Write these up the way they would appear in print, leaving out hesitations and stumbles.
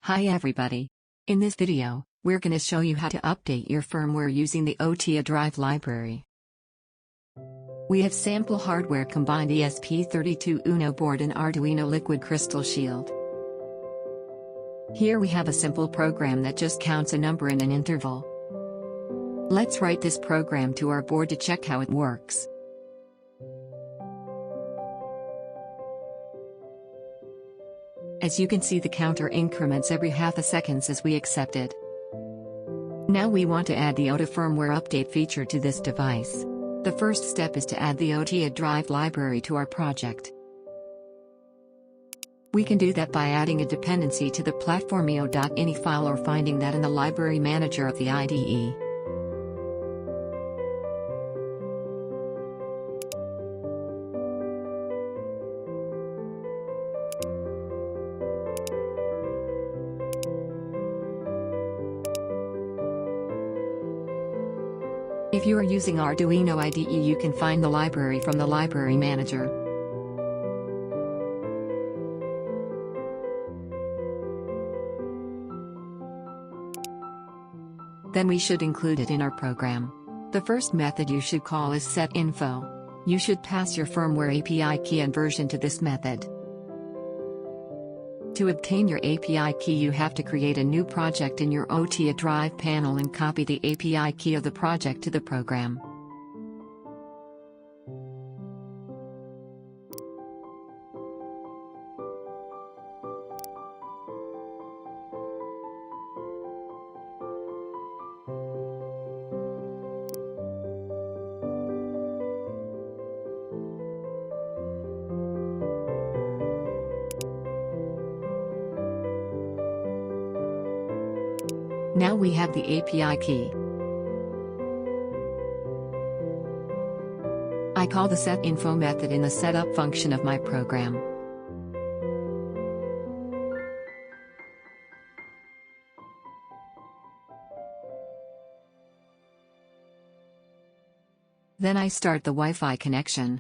Hi everybody. In this video, we're gonna show you how to update your firmware using the OTA Drive library. We have sample hardware combined ESP32 Uno board and Arduino Liquid Crystal Shield. Here we have a simple program that just counts a number in an interval. Let's write this program to our board to check how it works. As you can see, the counter increments every half a second as we accept it. Now we want to add the OTA firmware update feature to this device. The first step is to add the OTA Drive library to our project. We can do that by adding a dependency to the platformio.ini file or finding that in the library manager of the IDE. If you are using Arduino IDE, you can find the library from the library manager. Then we should include it in our program. The first method you should call is setInfo. You should pass your firmware API key and version to this method. To obtain your API key, you have to create a new project in your OTA Drive panel and copy the API key of the project to the program. Now we have the API key. I call the setInfo method in the setup function of my program. Then I start the Wi-Fi connection.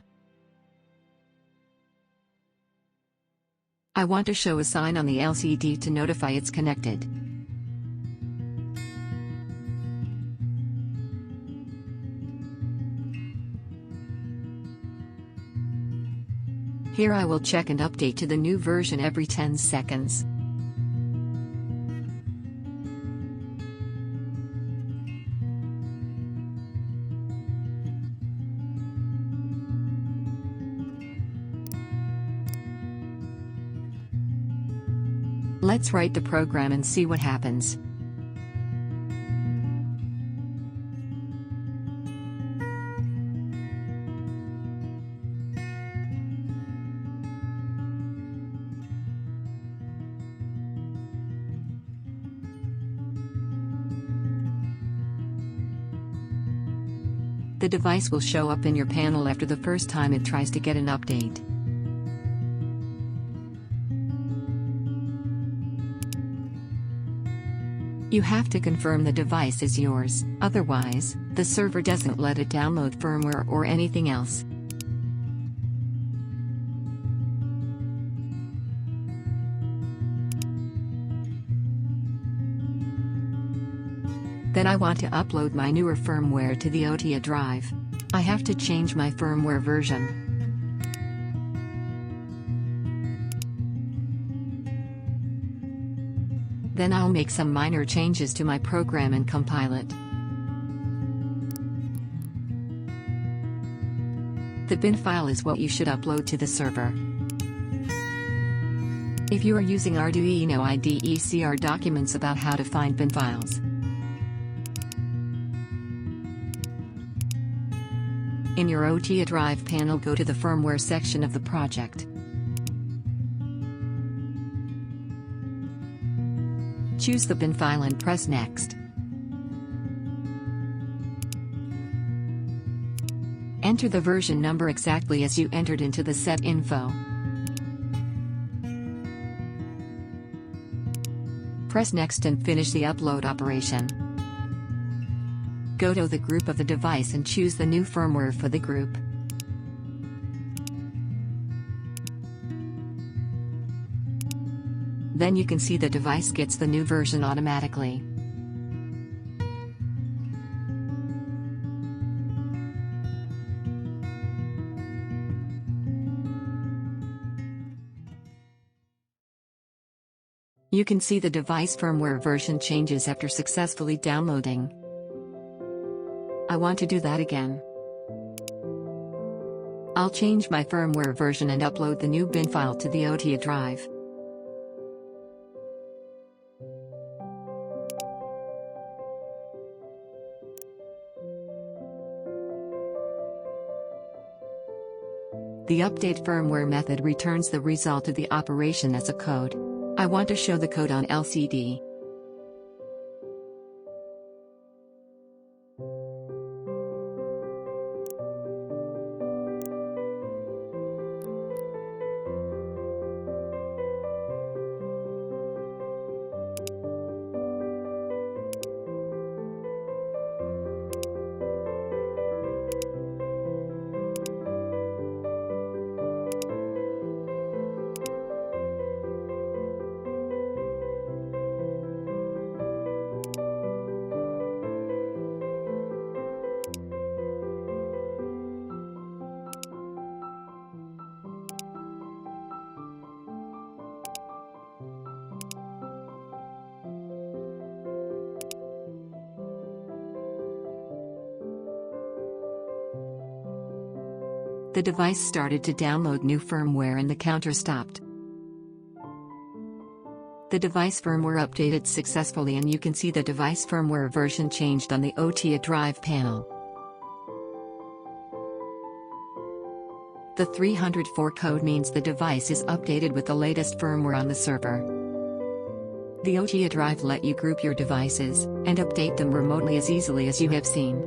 I want to show a sign on the LCD to notify it's connected. Here I will check and update to the new version every 10 seconds. Let's write the program and see what happens. The device will show up in your panel after the first time it tries to get an update. You have to confirm the device is yours, otherwise, the server doesn't let it download firmware or anything else. Then I want to upload my newer firmware to the OTA Drive. I have to change my firmware version. Then I'll make some minor changes to my program and compile it. The bin file is what you should upload to the server. If you are using Arduino IDE, see our documents about how to find bin files. In your OTA Drive panel, go to the firmware section of the project. Choose the bin file and press Next. Enter the version number exactly as you entered into the setInfo. Press Next and finish the upload operation. Go to the group of the device and choose the new firmware for the group. Then you can see the device gets the new version automatically. You can see the device firmware version changes after successfully downloading. I want to do that again. I'll change my firmware version and upload the new bin file to the OTA drive. The update firmware method returns the result of the operation as a code. I want to show the code on LCD. The device started to download new firmware and the counter stopped. The device firmware updated successfully and you can see the device firmware version changed on the OTA drive panel. The 304 code means the device is updated with the latest firmware on the server. The OTA drive let you group your devices and update them remotely as easily as you have seen.